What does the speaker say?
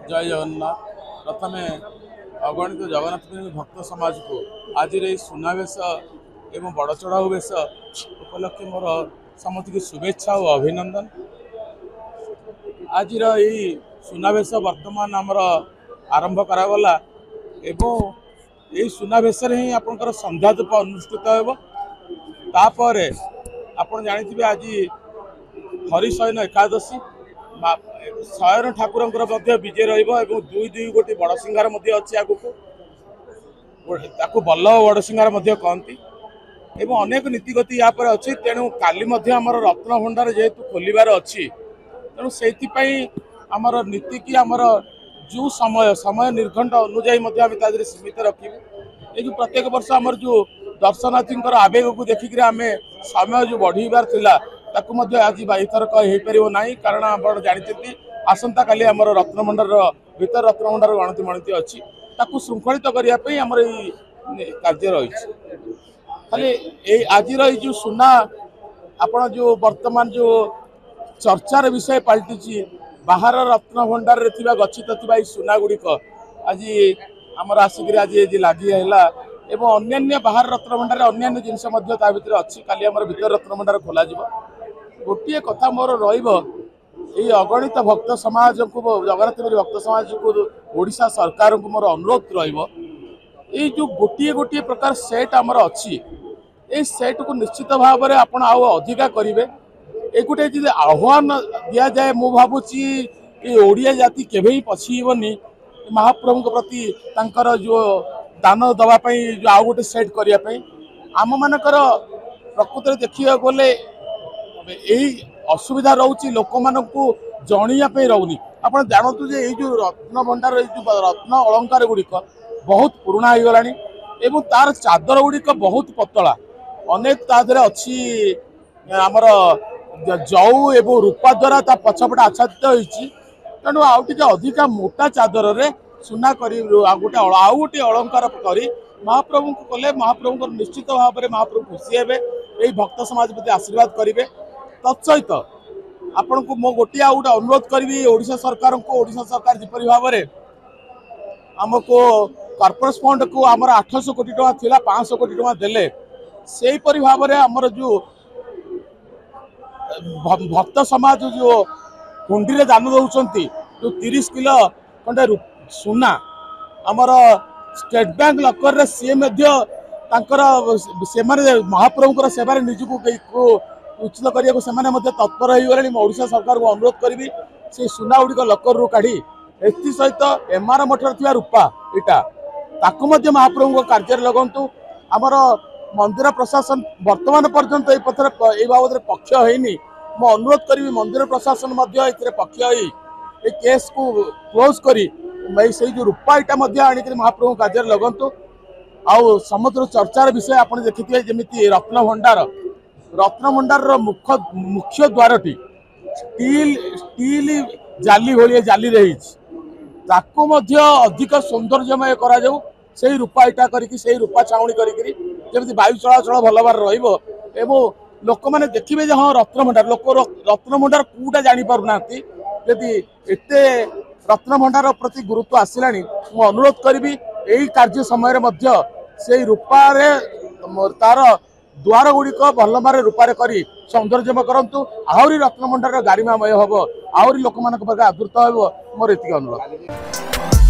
जय जगन्नाथ। प्रथम अगणित जगन्नाथ प्रेमी भक्त समाज को आज सुनावेश एवं बड़ चढ़ाऊ वेश उपलक्षे मोर समस्त की शुभेच्छा और अभिनंदन। आज सुनावेश वर्तमान आमर आरंभ करागला एवं यही सुनावेश ही आपंकर संध्या धूप अनुष्ठित होपर आप जानी आज हरिशयन एकादशी शयन ठाकुर विजय रुई दुई गोटी बड़ सिंगार अच्छी आगू बल्लभ बड़ सिंगार कहती एवं अनेक नीतिगति या अच्छी तेणु काली आमर रत्न भंडार जेहेतु खोलार अच्छी तेणु से आमर नीति की आमर जो समय समय निर्घंट अनुजाई सीमित रखी ये प्रत्येक वर्ष आमर जो दर्शनार्थी आवेग को देखिक आम समय जो बढ़ार आज इथरक हो पार ना कारण आप जानते आसंता काली आमर रत्नभंडार भीतर रत्नभंडार गणति मणति अच्छी श्रृंखलित करने आमर कार्य रही खाली आज जो सुना आपण जो वर्तमान जो चर्चार विषय पलटि बाहर रत्नभंडार गच्छित सुना गुड़िक आज आमर आसिक आज लगी है एवं अन्य बाहर रत्नभंडार अन्य जिनस भर अच्छी काली आमर भीतर रत्नभंडार खोल गोटे कथा मोर रही अगणित भक्त समाज को जगन्नाथ भक्त समाज को ओडिशा सरकार को मोर अनुरोध रही जो गोटे गोटे प्रकार सेट आमर अच्छी ये सेट को निश्चित भाव में आप अधिका करेंगे ये गोटे जी आह्वान दि जाए मु भावुची ओडिया जाति केवे पछिबनी महाप्रभु प्रति तांकर जो दान दवापाई जो आउ गोटे सेट करने आम मानकर प्रकृति देखा गले यही असुविधा रोचे लोक मान जनवाई रोनी आप जानतु जे जो रत्न भंडार जो रत्न अलंकार गुड़िक बहुत पुराना हो गलानी एवं तार चादर गुड़िक बहुत पतला अनेक तादर अच्छी आमर जौ एवं रूपा द्वारा पछपटे आच्छादित होती तेणु आउ टे अधिका मोटा चादर रे सुना कर गोटे आउ गोटे अलंकार कर महाप्रभु को कले महाप्रभु निश्चित भाव में महाप्रभु खुशी हे यही भक्त समाज प्रति आशीर्वाद करेंगे तत्सहित आपण को मो गोटे आउ गोटे अनुरोध करी ओडिशा सरकार को ओडिशा सरकार जिपरि भाव में आमको कॉर्पोरेट फंड को आमर 800 कोटी टका थिला 500 कोटी टका देले से भाव में आमर जो भक्त समाज जो हुंडी रे दान दौरान जो 30 किलो खंडे सुना आमर स्टेट बैंक लकर रे सी महाप्रभु सेवार निजको उचित करने से तत्पर हो गले ओडिशा सरकार को अनुरोध करी से सुना गुड़िक लकर रू काढ़ी सहित एमआर मठर थी रूपा यहाँ महाप्रभु कार्य लगंतु आमर मंदिर प्रशासन वर्तमान पर्यंत ये पथर ये बाबद पक्ष होनी मो अनुरोध करी मंदिर प्रशासन पक्ष हो केस को क्लोज करी से जो रूपा यहाँ आनिक महाप्रभु कार्य लगंतु आउ समुद्र चर्चार विषय आप देखिए जमी रत्नभंडार मुख्य द्वार टी स्टील जाली भाई जाली रही अधिक सौंदर्यमय कर रूपा इटा कर रूपा छाउणी करमी वायु चलाचल भल भाव रहा लोक मैंने देखिए हाँ रत्नभंडार लोक रत्नभंडार कौटा जापारना यदि एत रत्नभंडार प्रति गुरुत्व आसला मु अनुरोध करी यही कार्य समय से रूपारे तार द्वार गुड़िक भल भाव रूपार कर सौंदर्यमय करूँ आहरी रत्नभंडार गारिमामय हम आहरी लोक मान आदृत हो मोर एति अनुरोध।